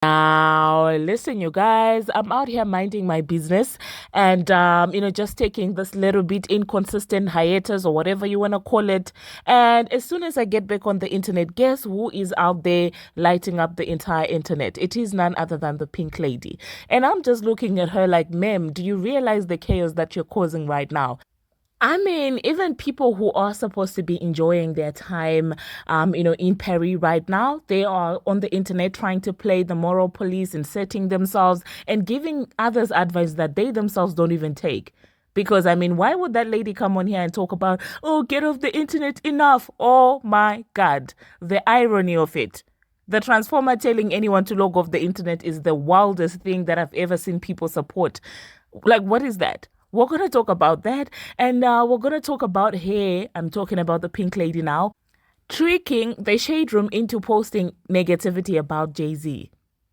Now, listen, you guys, I'm out here minding my business and, just taking this little bit inconsistent hiatus or whatever you want to call it. And as soon as I get back on the internet, guess who is out there lighting up the entire internet? It is none other than the Pink Lady. And I'm just looking at her like, ma'am, do you realize the chaos that you're causing right now? I mean, even people who are supposed to be enjoying their time, in Paris right now, they are on the internet trying to play the moral police, inserting themselves and giving others advice that they themselves don't even take. Because, I mean, why would that lady come on here and talk about, oh, get off the internet, enough? Oh my God, the irony of it. The transformer telling anyone to log off the internet is the wildest thing that I've ever seen people support. Like, what is that? We're going to talk about that. And we're going to talk about hair. I'm talking about the Pink Lady now. Tricking the Shade Room into posting negativity about Jay-Z.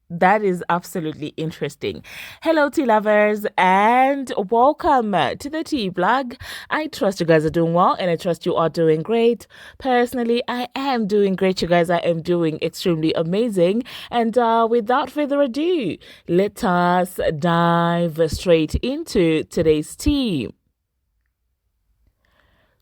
That is absolutely interesting. Hello, tea lovers, and welcome to the tea blog. I trust you guys are doing well, and I trust you are doing great. Personally, I am doing great, you guys. I am doing extremely amazing. And without further ado, let us dive straight into today's tea.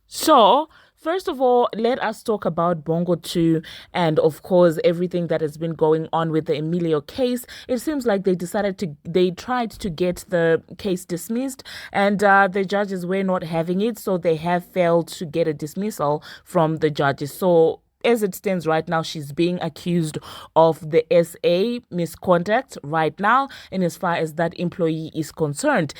So, first of all, let us talk about Bongo 2 and, of course, everything that has been going on with the Emilio case. It seems like they tried to get the case dismissed, and the judges were not having it, so they have failed to get a dismissal from the judges. So, as it stands right now, she's being accused of the SA misconduct right now, and as far as that employee is concerned.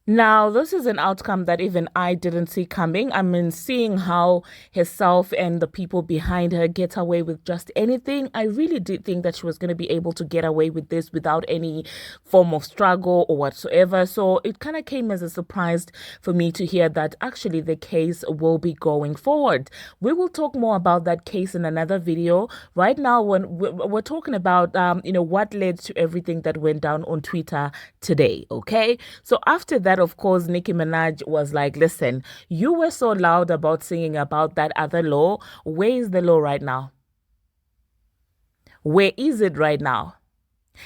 Now, this is an outcome that even I didn't see coming. I mean, seeing how herself and the people behind her get away with just anything, I really did think that she was going to be able to get away with this without any form of struggle or whatsoever. So it kind of came as a surprise for me to hear that actually the case will be going forward. We will talk more about that case in another video. Right now, when we're talking about, what led to everything that went down on Twitter today. Okay. So after that, of course, Nicki Minaj was like, listen, you were so loud about singing about that other law. Where is the law right now? Where is it right now?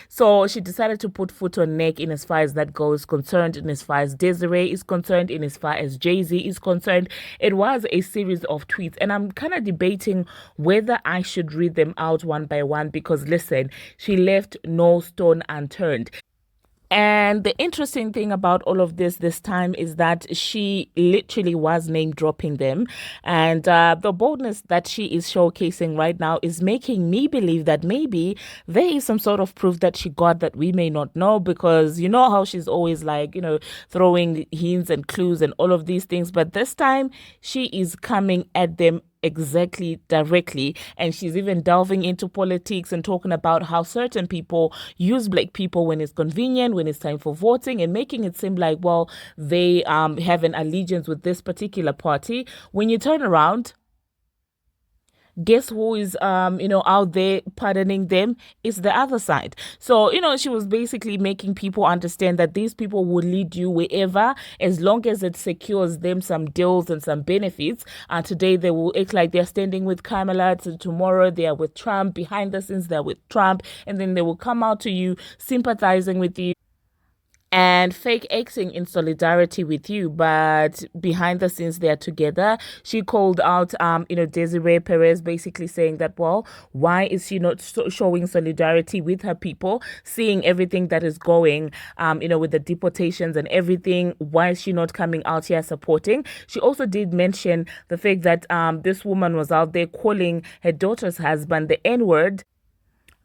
So she decided to put foot on neck in as far as that goes concerned, in as far as Desiree is concerned, in as far as Jay-Z is concerned. It was a series of tweets, and I'm kind of debating whether I should read them out one by one because, listen, she left no stone unturned. And the interesting thing about all of this time is that she literally was name dropping them. And the boldness that she is showcasing right now is making me believe that maybe there is some sort of proof that she got that we may not know, because you know how she's always like, throwing hints and clues and all of these things. But this time she is coming at them exactly directly, and she's even delving into politics and talking about how certain people use black people when it's convenient, when it's time for voting, and making it seem like, well, they have an allegiance with this particular party. When you turn around, guess who is out there pardoning them? It's the other side. So she was basically making people understand that these people will lead you wherever, as long as it secures them some deals and some benefits. And today they will act like they're standing with Kamala, tomorrow they are with Trump, behind the scenes they're with Trump, and then they will come out to you sympathizing with you and fake acting in solidarity with you, but behind the scenes they are together. She called out, Desiree Perez, basically saying that, well, why is she not showing solidarity with her people, seeing everything that is going, with the deportations and everything? Why is she not coming out here supporting? She also did mention the fact that this woman was out there calling her daughter's husband the N-word.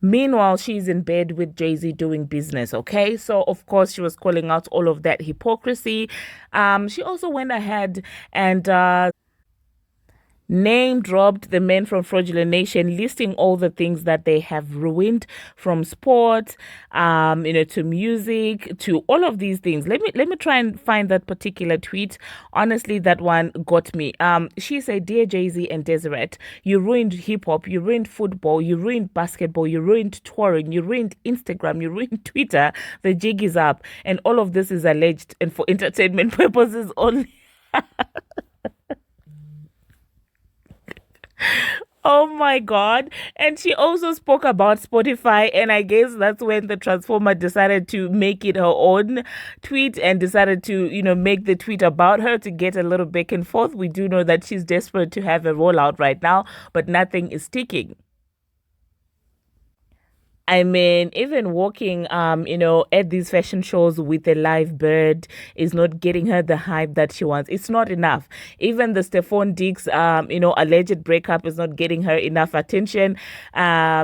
Meanwhile, she's in bed with Jay-Z doing business, okay? So, of course, she was calling out all of that hypocrisy. She also went ahead and name dropped the men from Fraudulent Nation, listing all the things that they have ruined, from sport, to music, to all of these things. Let me try and find that particular tweet. Honestly, that one got me. She said, "Dear Jay-Z and Deseret, you ruined hip hop, you ruined football, you ruined basketball, you ruined touring, you ruined Instagram, you ruined Twitter. The jig is up, and all of this is alleged and for entertainment purposes only." Oh my God. And she also spoke about Spotify. And I guess that's when the Transformer decided to make it her own tweet and decided to, make the tweet about her to get a little back and forth. We do know that she's desperate to have a rollout right now, but nothing is sticking. I mean, even walking, at these fashion shows with a live bird is not getting her the hype that she wants. It's not enough. Even the Stephon Diggs, alleged breakup is not getting her enough attention.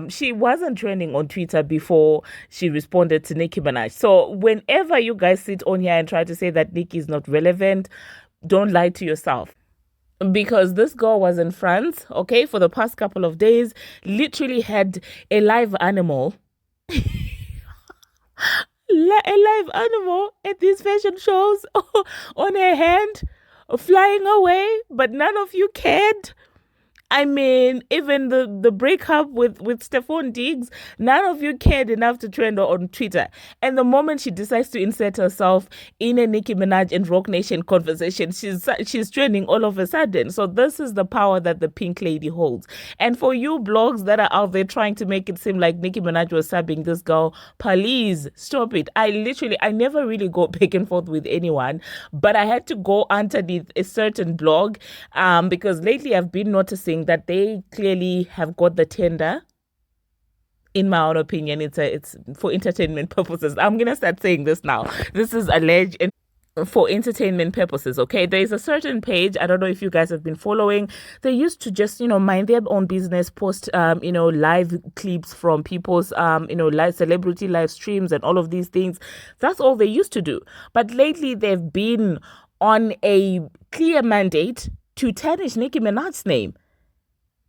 She wasn't trending on Twitter before she responded to Nicki Minaj. So whenever you guys sit on here and try to say that Nicki is not relevant, don't lie to yourself, because this girl was in France, okay, for the past couple of days, literally had a live animal, a live animal at these fashion shows on her hand, flying away, but none of you cared. I mean, even the breakup with Stephon Diggs, none of you cared enough to trend on Twitter. And the moment she decides to insert herself in a Nicki Minaj and Rock Nation conversation, she's trending all of a sudden. So this is the power that the pink lady holds. And for you blogs that are out there trying to make it seem like Nicki Minaj was subbing this girl, please stop it. I never really go back and forth with anyone, but I had to go underneath a certain blog because lately I've been noticing that they clearly have got the tender. In my own opinion, it's for entertainment purposes. I'm gonna start saying this now. This is alleged and for entertainment purposes. Okay, there is a certain page, I don't know if you guys have been following. They used to just mind their own business, post live clips from people's live celebrity live streams and all of these things. That's all they used to do. But lately they've been on a clear mandate to tarnish Nicki Minaj's name.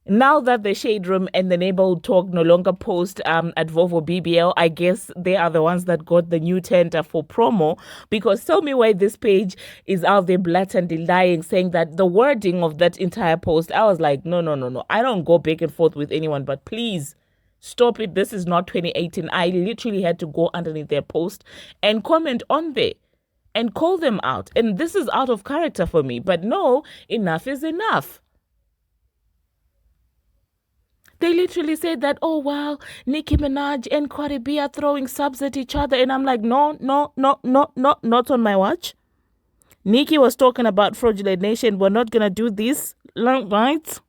Now that the Shade Room and the Neighborhood Talk no longer post at Vovo BBL, I guess they are the ones that got the new tender for promo. Because tell me why this page is out there blatantly lying, saying that the wording of that entire post, I was like, no, no, no, no. I don't go back and forth with anyone, but please stop it. This is not 2018. I literally had to go underneath their post and comment on there and call them out. And this is out of character for me. But no, enough is enough. They literally said that, oh, wow, Nicki Minaj and Cardi B are throwing subs at each other. And I'm like, no, no, no, no, no, not on my watch. Nicki was talking about fraudulent nation. We're not going to do this, right?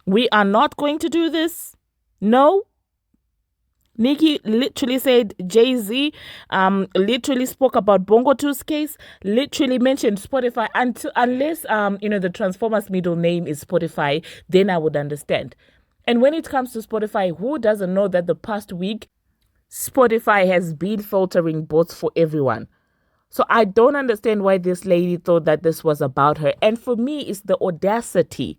We are not going to do this. No. Nicki literally said Jay-Z, literally spoke about Bongo 2's case, literally mentioned Spotify, unless, the Transformers middle name is Spotify, then I would understand. And when it comes to Spotify, who doesn't know that the past week, Spotify has been filtering bots for everyone? So I don't understand why this lady thought that this was about her. And for me, it's the audacity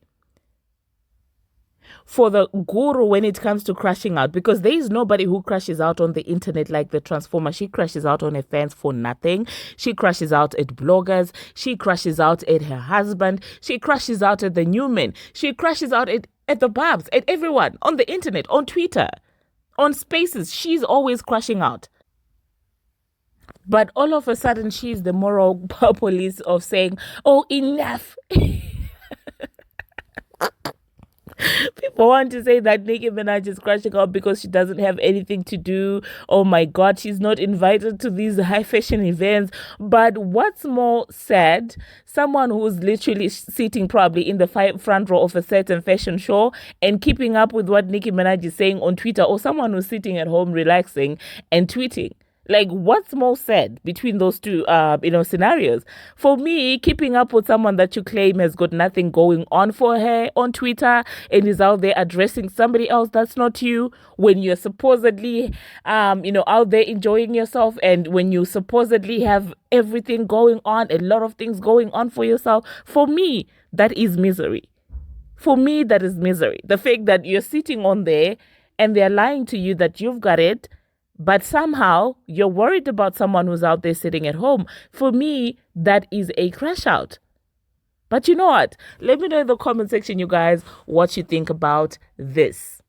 for the guru when it comes to crashing out, because there is nobody who crashes out on the internet like the Transformer. She crashes out on her fans for nothing. She crashes out at bloggers. She crashes out at her husband. She crashes out at the Newman. She crashes out at the Babs, at everyone on the internet, on Twitter, on Spaces. She's always crashing out. But all of a sudden, she's the moral police of saying, oh, enough. People want to say that Nicki Minaj is crashing out because she doesn't have anything to do. Oh my God, she's not invited to these high fashion events. But what's more sad, someone who's literally sitting probably in the front row of a certain fashion show and keeping up with what Nicki Minaj is saying on Twitter, or someone who's sitting at home relaxing and tweeting. Like, what's more sad between those two, scenarios? For me, keeping up with someone that you claim has got nothing going on for her on Twitter and is out there addressing somebody else that's not you, when you're supposedly, out there enjoying yourself, and when you supposedly have everything going on, a lot of things going on for yourself, for me, that is misery. For me, that is misery. The fact that you're sitting on there and they're lying to you that you've got it, but somehow you're worried about someone who's out there sitting at home. For me, that is a crash out. But you know what? Let me know in the comment section, you guys, what you think about this.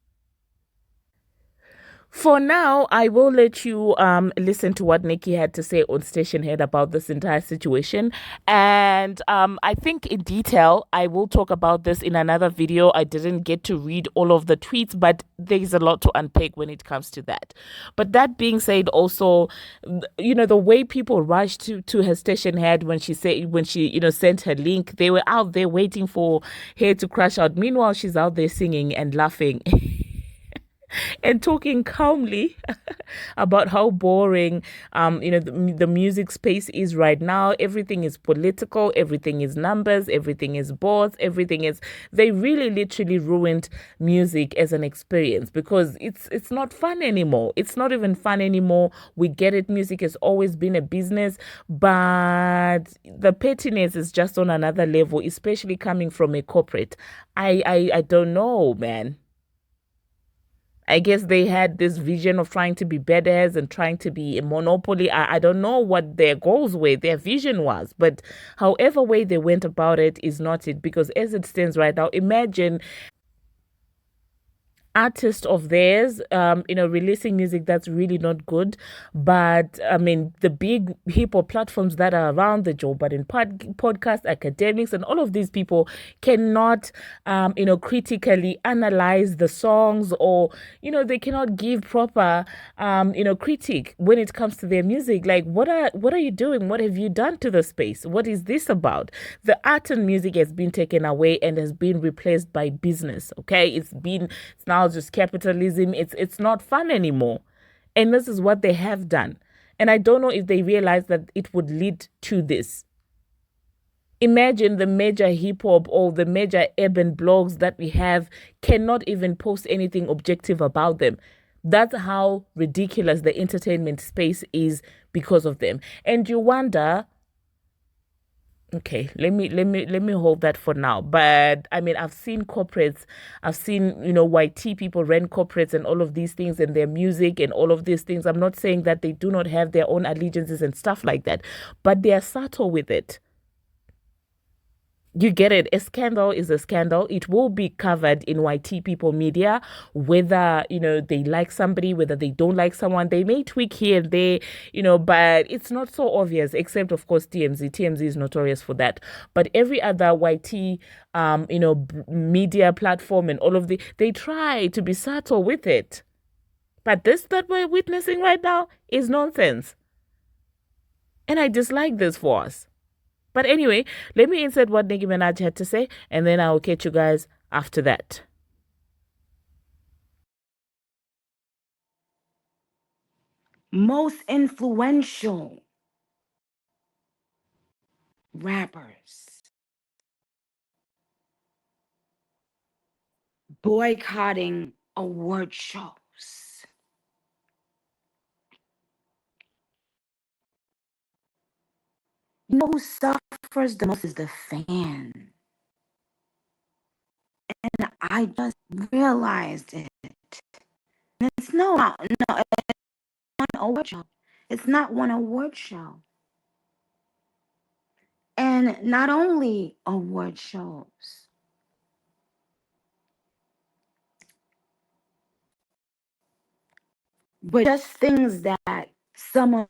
For now, I will let you listen to what Nikki had to say on Station Head about this entire situation. And I think in detail, I will talk about this in another video. I didn't get to read all of the tweets, but there's a lot to unpack when it comes to that. But that being said, also, the way people rushed to her Station Head when she sent her link, they were out there waiting for her to crash out. Meanwhile, she's out there singing and laughing. And talking calmly about how boring the music space is right now. Everything is political, everything is numbers, everything is boards, everything is they really literally ruined music as an experience because it's not fun anymore. It's not even fun anymore. We get it, music has always been a business, but the pettiness is just on another level, especially coming from a corporate. I don't know, man. I guess they had this vision of trying to be badass and trying to be a monopoly. I don't know what their goals were, their vision was, but however way they went about it is not it. Because as it stands right now, imagine artist of theirs, releasing music that's really not good. But I mean, the big hip hop platforms that are around the Joe Budden podcast, academics, and all of these people cannot, critically analyze the songs, or they cannot give proper, critique when it comes to their music. Like, what are you doing? What have you done to the space? What is this about? The art and music has been taken away and has been replaced by business. Okay, it's now just capitalism. It's not fun anymore. And this is what they have done. And I don't know if they realize that it would lead to this. Imagine the major hip hop or the major urban blogs that we have cannot even post anything objective about them. That's how ridiculous the entertainment space is because of them. And you wonder, okay, let me hold that for now. But I mean, I've seen corporates, I've seen YT people run corporates and all of these things and their music and all of these things. I'm not saying that they do not have their own allegiances and stuff like that, but they are subtle with it. You get it. A scandal is a scandal. It will be covered in YT people media, whether, they like somebody, whether they don't like someone. They may tweak here and there, but it's not so obvious, except, of course, TMZ. TMZ is notorious for that. But every other YT, media platform and all of they try to be subtle with it. But this that we're witnessing right now is nonsense. And I dislike this for us. But anyway, let me insert what Nicki Minaj had to say, and then I'll catch you guys after that. Most influential rappers boycotting award shows. You know who suffers the most is the fan. And I just realized it. And it's no, it's one award show. It's not one award show. And not only award shows, but just things that someone,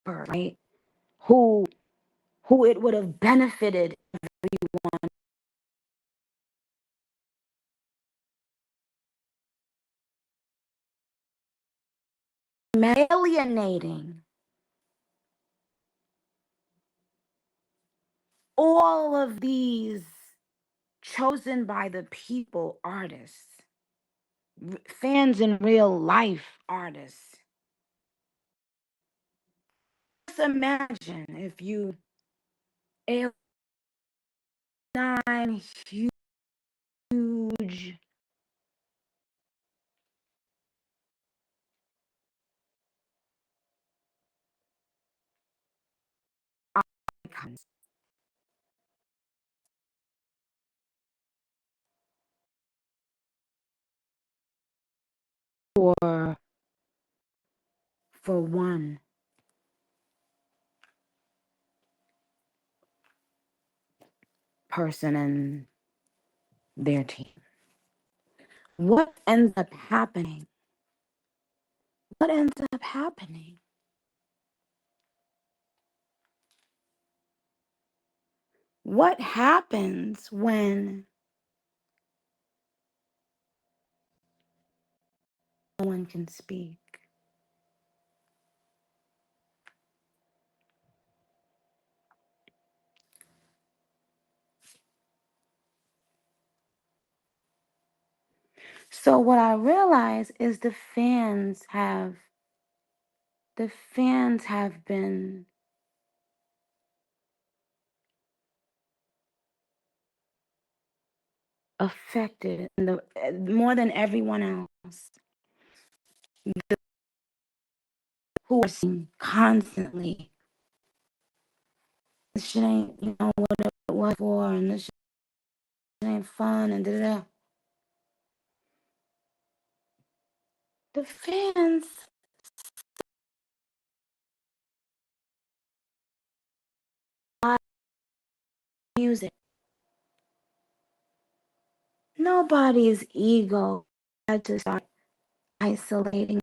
right, who it would have benefited everyone, alienating all of these chosen by the people artists, fans in real life artists. Just imagine if you nine huge icons for one person and their team. what ends up happening? What ends up happening? What happens when no one can speak? So what I realize is the fans have been affected more than everyone else, who are seeing constantly. This shit ain't, what it was for, and this shit ain't fun, and da da. The fans like music. Nobody's ego had to start isolating.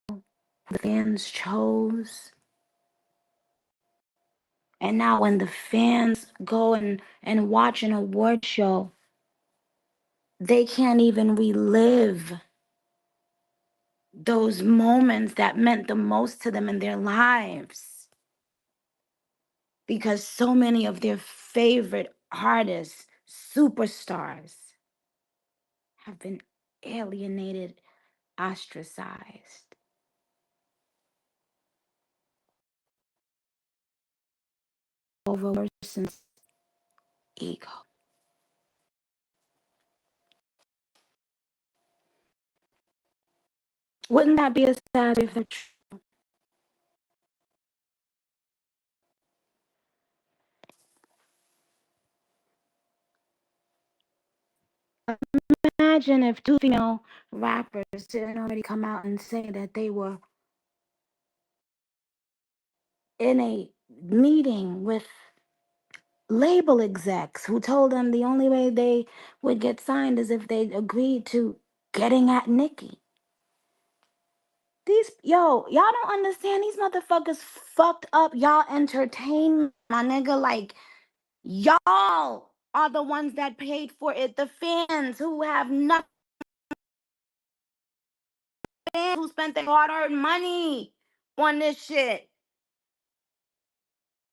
The fans chose. And now when the fans go and watch an award show, they can't even relive those moments that meant the most to them in their lives, because so many of their favorite artists, superstars, have been alienated, ostracized over a person's ego. Wouldn't that be a sad if they're true? Imagine if two female rappers didn't already come out and say that they were in a meeting with label execs who told them the only way they would get signed is if they agreed to getting at Nicki. Y'all don't understand. These motherfuckers fucked up y'all entertainment, my nigga. Like, y'all are the ones that paid for it. The fans who have nothing, who spent their hard-earned money on this shit,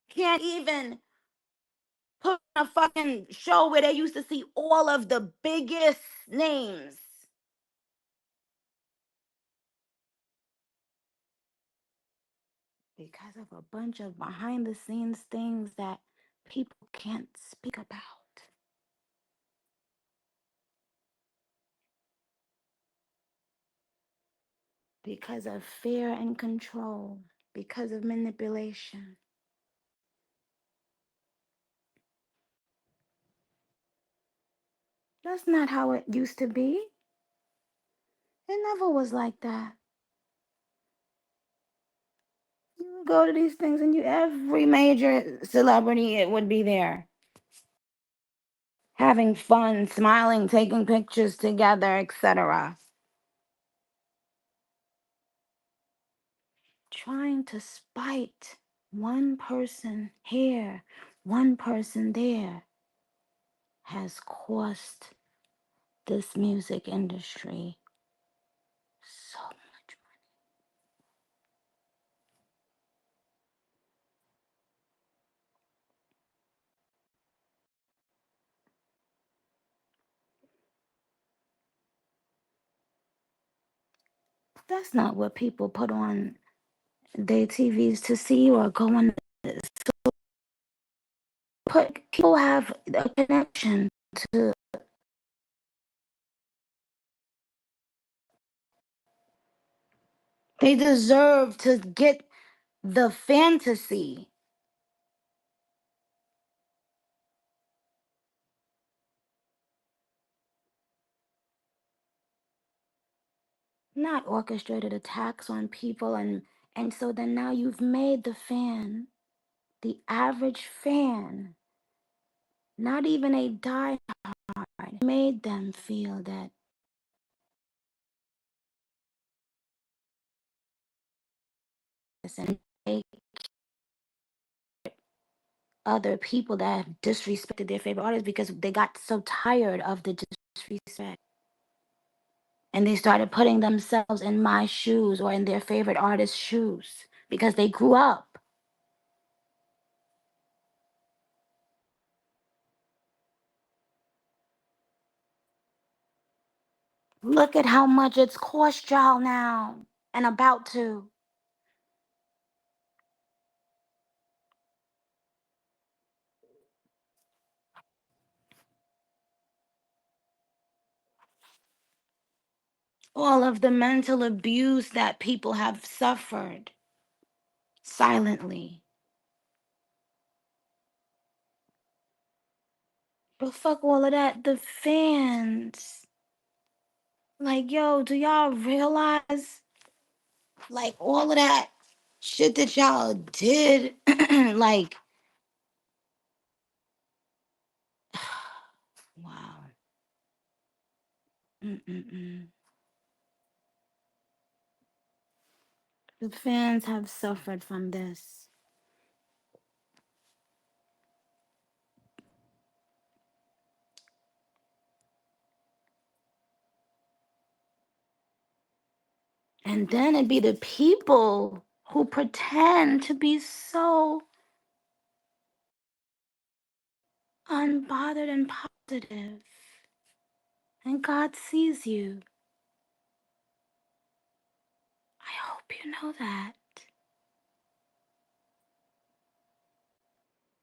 can't even put on a fucking show where they used to see all of the biggest names. Because of a bunch of behind the scenes things that people can't speak about. Because of fear and control. Because of manipulation. That's not how it used to be. It never was like that. You would go to these things and every major celebrity, it would be there. Having fun, smiling, taking pictures together, etc. Trying to spite one person here, one person there, has cost this music industry so much money. That's not what people put on their TVs to see or go on. People have a connection to. They deserve to get the fantasy. Not orchestrated attacks on people, and so then now you've made the fan, the average fan, not even a diehard, made them feel that and make other people that have disrespected their favorite artists because they got so tired of the disrespect. And they started putting themselves in my shoes or in their favorite artist's shoes because they grew up. Look at how much it's cost y'all now and about to. All of the mental abuse that people have suffered silently. But fuck all of that. The fans. Like, yo, do y'all realize? Like, all of that shit that y'all did? Like, wow. Mm-mm-mm. The fans have suffered from this. And then it'd be the people who pretend to be so unbothered and positive. And God sees you. I hope you know that.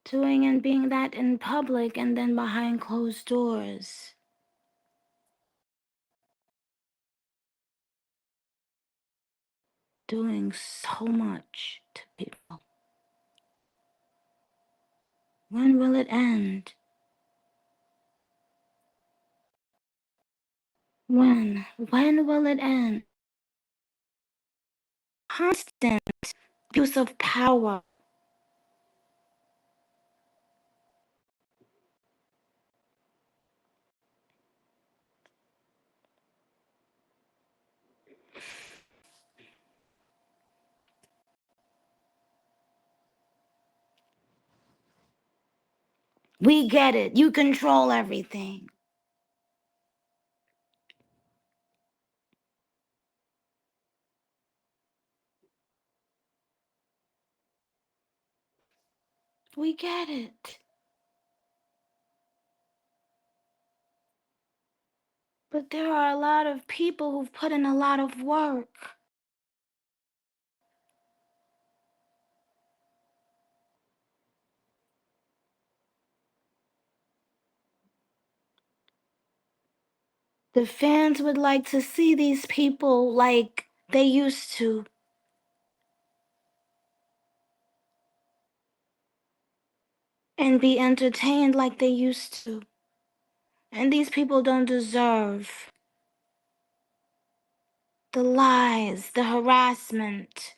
Doing and being that in public and then behind closed doors. Doing so much to people. When will it end? When? When will it end? Constant abuse of power. We get it. You control everything. We get it. But there are a lot of people who've put in a lot of work. The fans would like to see these people like they used to. And be entertained like they used to. And these people don't deserve the lies, the harassment.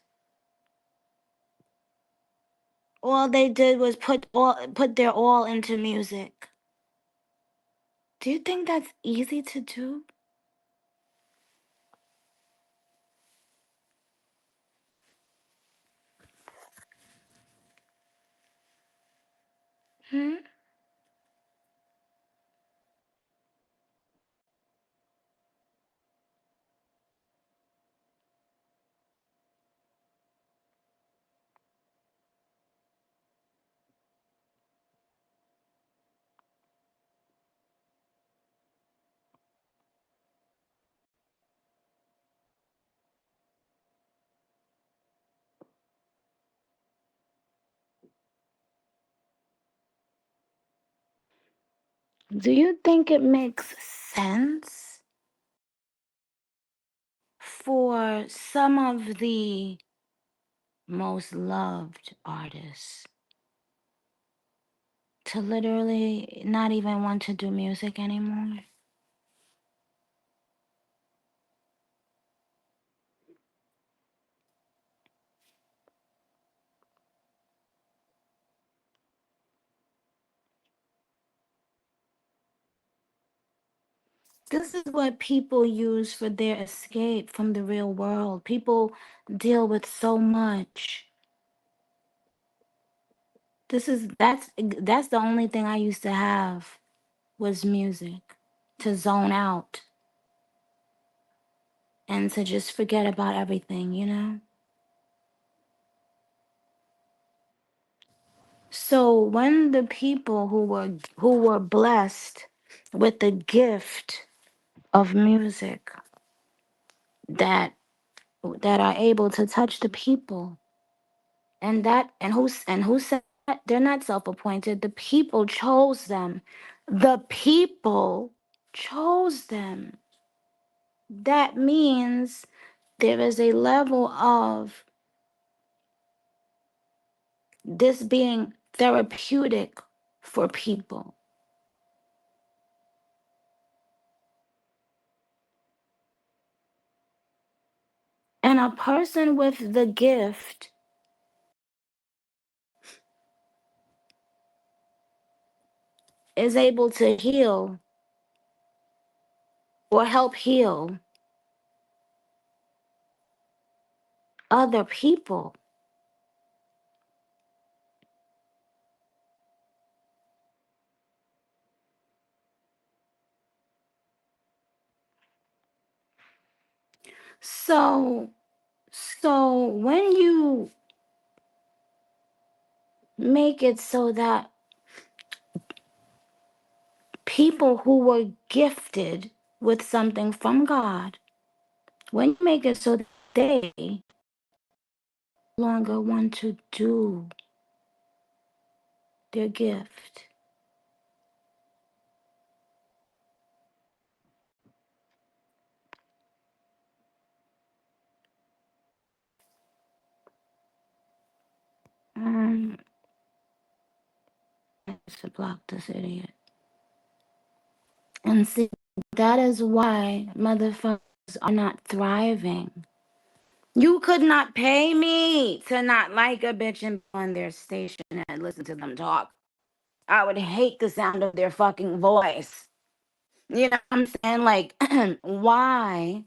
All they did was put their all into music. Do you think that's easy to do? Hmm? Do you think it makes sense for some of the most loved artists to literally not even want to do music anymore? This is what people use for their escape from the real world. People deal with so much. That's the only thing I used to have was music to zone out and to just forget about everything, you know? So when the people who were blessed with the gift of music that that are able to touch the people, and who said that? They're not self-appointed. The people chose them. The people chose them. That means there is a level of this being therapeutic for people. And a person with the gift is able to heal or help heal other people. So so when you make it so that people who were gifted with something from God, when you make it so that they no longer want to do their gift. Um, I should block this idiot. And see, that is why motherfuckers are not thriving. You could not pay me to not like a bitch and on their station and listen to them talk. I would hate the sound of their fucking voice. You know what I'm saying? Like, why?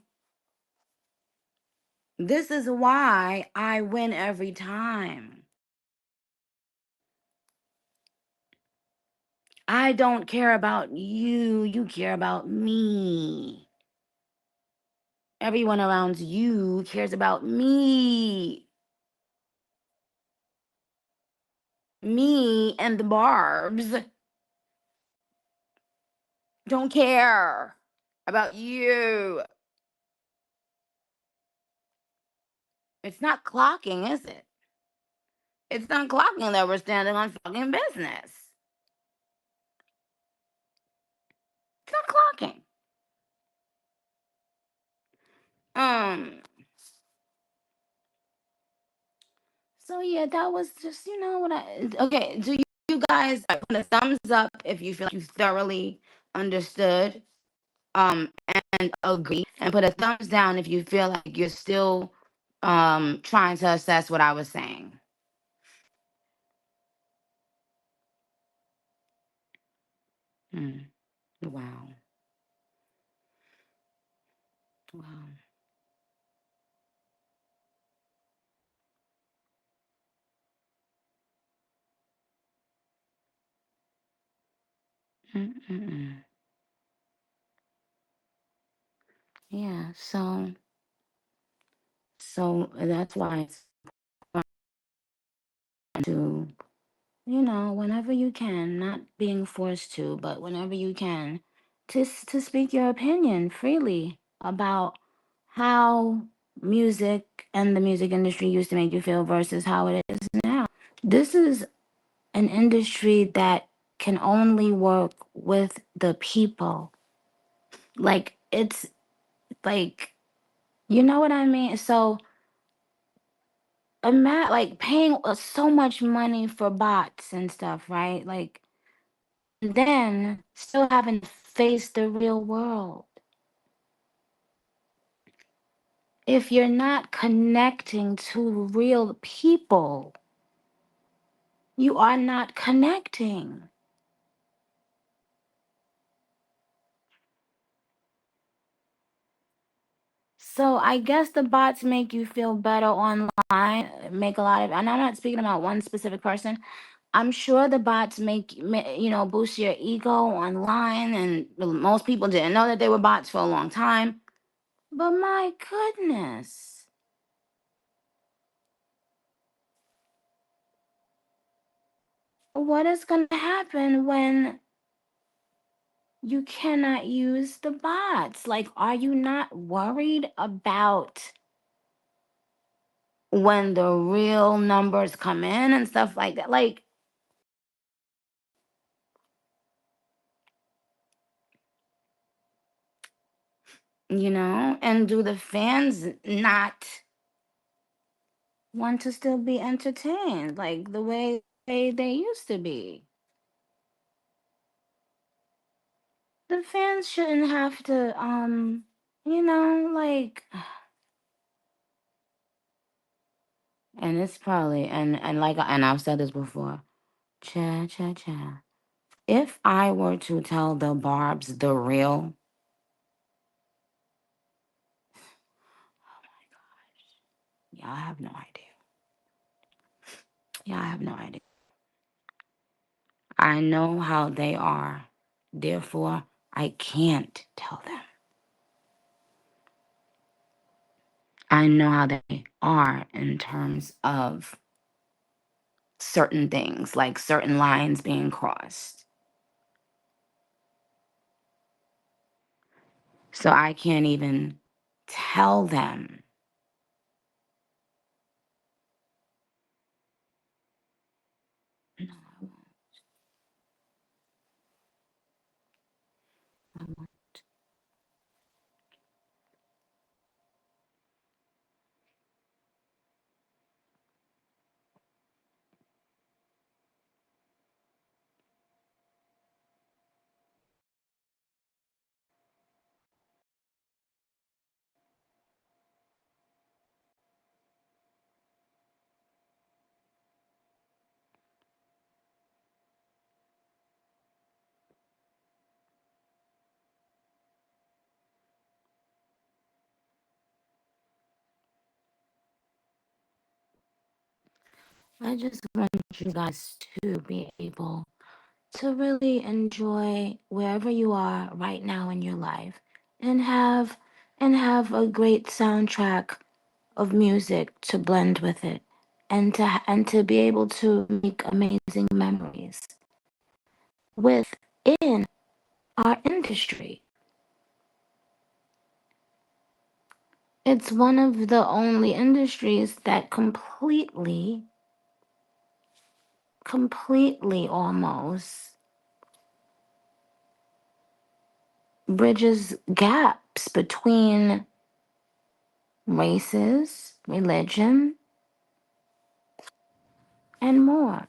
This is why I win every time. I don't care about you. You care about me. Everyone around you cares about me. Me and the barbs don't care about you. It's not clocking, is it? It's not clocking that we're standing on fucking business. It's not clocking. Um. So yeah, that was just what I. Okay, do you guys put a thumbs up if you feel like you thoroughly understood, and agree, and put a thumbs down if you feel like you're still trying to assess what I was saying. Hmm. Wow. Wow. Mm-mm-mm. Yeah. So that's why it's to whenever you can, not being forced to, but whenever you can, to speak your opinion freely about how music and the music industry used to make you feel versus how it is now. This is an industry that can only work with the people. Like it's like you know what I mean? So like paying so much money for bots and stuff, right? Like then still having to face the real world. If you're not connecting to real people, you are not connecting. So I guess the bots make you feel better online, make a lot of, and I'm not speaking about one specific person. I'm sure the bots boost your ego online, and most people didn't know that they were bots for a long time. But my goodness, what is going to happen when you cannot use the bots? Like, are you not worried about when the real numbers come in and stuff like that? Like, and do the fans not want to still be entertained like the way they used to be? The fans shouldn't have to, like, and it's probably, and I've said this before, cha cha cha. If I were to tell the Barbs the real, y'all have no idea. Y'all have no idea. I know how they are. Therefore, I can't tell them. I know how they are in terms of certain things, like certain lines being crossed. So I can't even tell them. No, I won't. I just want you guys to be able to really enjoy wherever you are right now in your life, and have a great soundtrack of music to blend with it, and to be able to make amazing memories within our industry. It's one of the only industries that completely almost bridges gaps between races, religion, and more.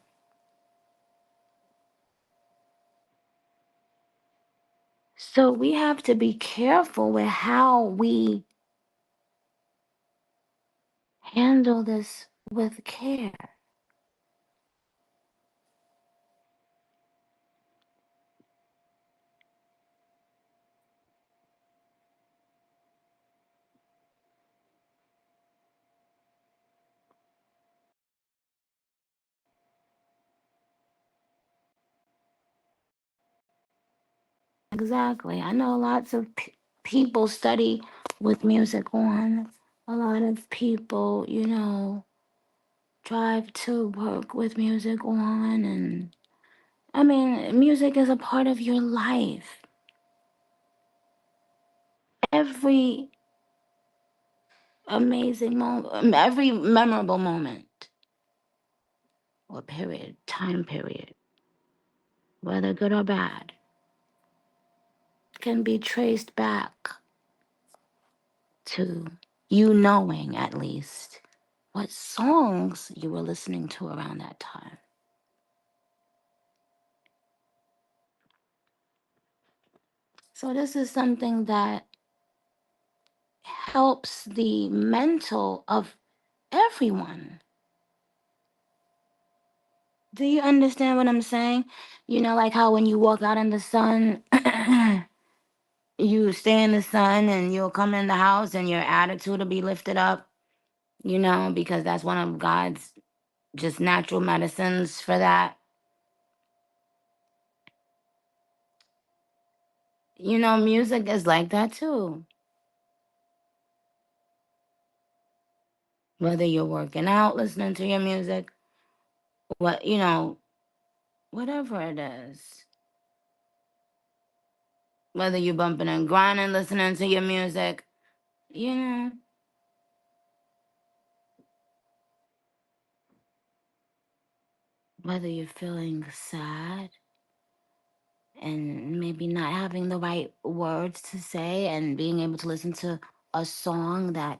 So we have to be careful with how we handle this with care. Exactly. I know lots of people study with music on. A lot of people, drive to work with music on. And I mean, music is a part of your life. Every amazing moment, every memorable moment or period, time period, whether good or bad, can be traced back to you knowing at least what songs you were listening to around that time. So, this is something that helps the mental of everyone. Do you understand what I'm saying? Like how when you walk out in the sun, you stay in the sun and you'll come in the house and your attitude will be lifted up, because that's one of God's just natural medicines for that. Music is like that too. Whether you're working out, listening to your music, whatever it is. Whether you're bumping and grinding, listening to your music, you know, whether you're feeling sad and maybe not having the right words to say and being able to listen to a song that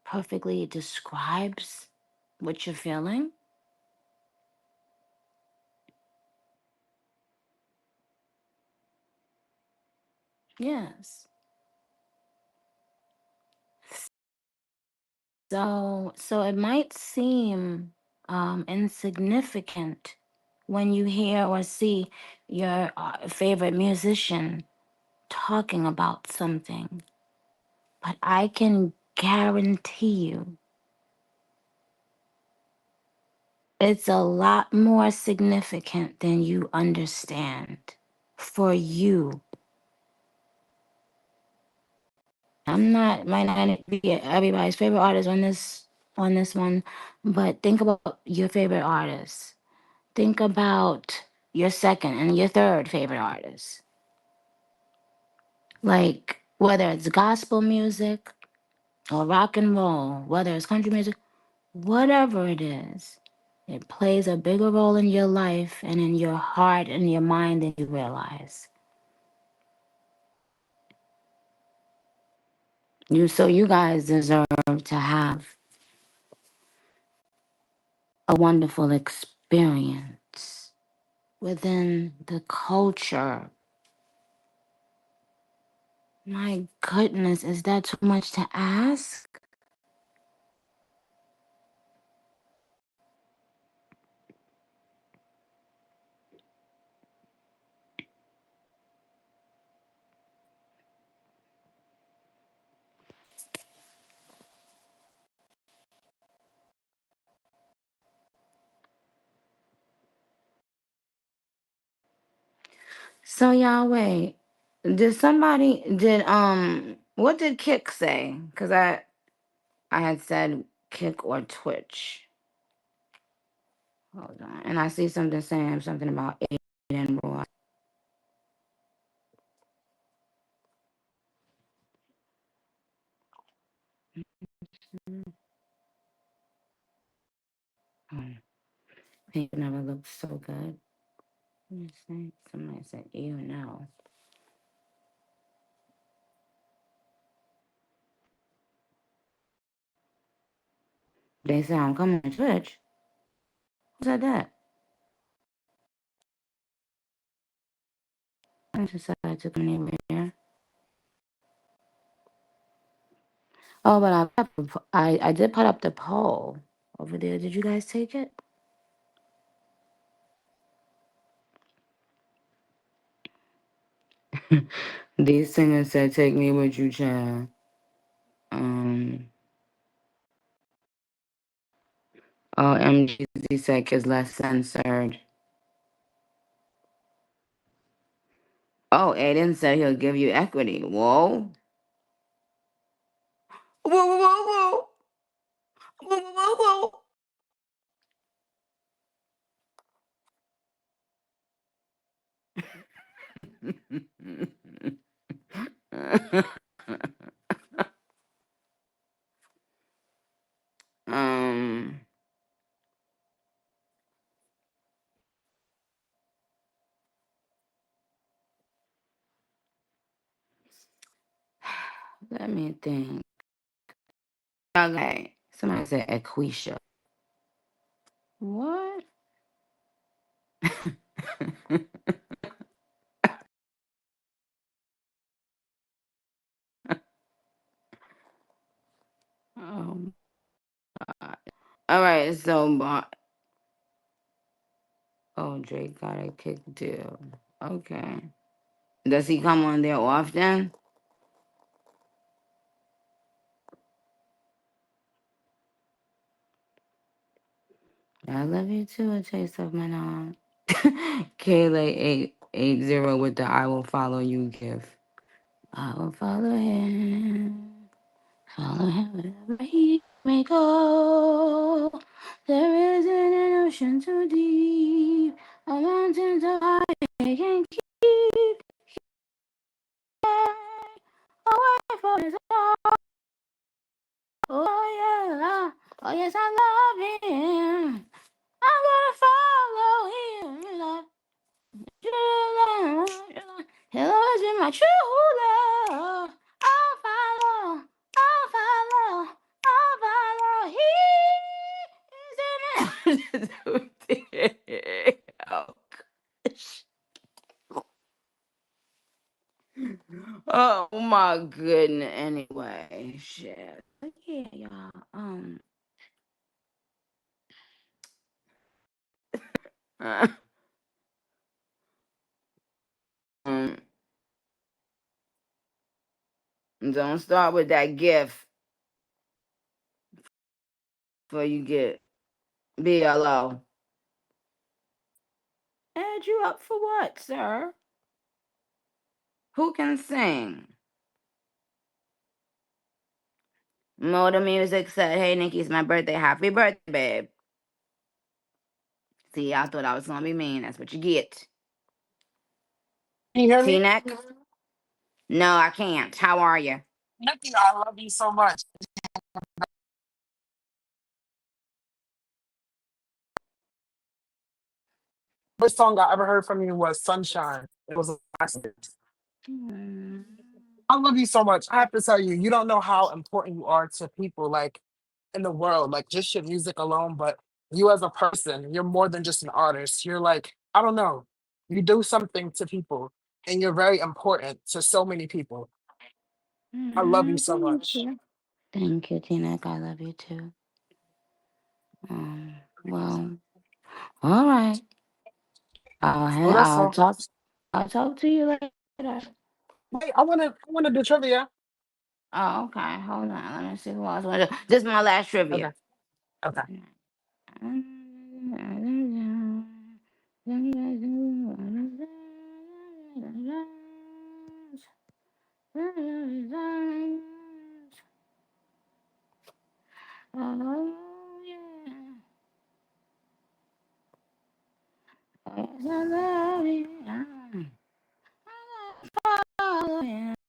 perfectly describes what you're feeling. Yes. So it might seem insignificant when you hear or see your favorite musician talking about something, but I can guarantee you it's a lot more significant than you understand for you. I'm not might not be everybody's favorite artist on this one, but think about your favorite artist. Think about your second and your third favorite artist. Like whether it's gospel music or rock and roll, whether it's country music, whatever it is, it plays a bigger role in your life and in your heart and your mind than you realize. You guys deserve to have a wonderful experience within the culture. My goodness, is that too much to ask? So y'all wait. What did Kick say? Cause I had said Kick or Twitch. Hold on. And I see something saying something about Aiden Roy. Pink never looked so good. Let me see. Somebody said, ew, no. They say I'm coming to Twitch. Who said that? I decided to come anywhere. Oh, but I did put up the poll over there. Did you guys take it? These singers said, "Take me with you, child." Um. Oh, MGZ said is less censored. Oh, Aiden said he'll give you equity. Whoa. Whoa, whoa, whoa, whoa. Whoa, whoa, whoa. um, let me think. Okay, somebody said Equisha. What? Oh, God. All right, so, oh, Drake got a kick deal. Okay. Does he come on there often? I love you too. A taste of my name. Kayla 880 with the I will follow you gift. I will follow him wherever he may go. There isn't an ocean too deep, a mountain so high they can keep away from his heart. Oh yeah, oh yes, I love him. I'm gonna follow him. He'll always be my true love. I'll follow, I'll follow, I'll follow. He is in oh, gosh. Oh my goodness. Anyway, shit. But yeah, y'all. Um, don't start with that gift before you get BLO. Add you up for what, sir? Who can sing? Motor Music said, "Hey, Nikki, it's my birthday. Happy birthday, babe." See, I thought I was gonna be mean. That's what you get. Can you hear me? T-Neck? No, I can't. How are you? Nikki, I love you so much. First song I ever heard from you was Sunshine. It was a classic. Mm. I love you so much. I have to tell you, you don't know how important you are to people like in the world, like just your music alone, but you as a person, you're more than just an artist. You're like, I don't know, you do something to people and you're very important to so many people. I love you so Thank much. you. Thank you, T-Neck. I love you too. Well, all right. So that's I'll all. talk. I'll talk to you later. Wait, I wanna do trivia. Oh, okay. Hold on. Let me see who else want to do. This is my last Okay. trivia. Okay. Oh, yeah. Oh, yes, I love you. I love you.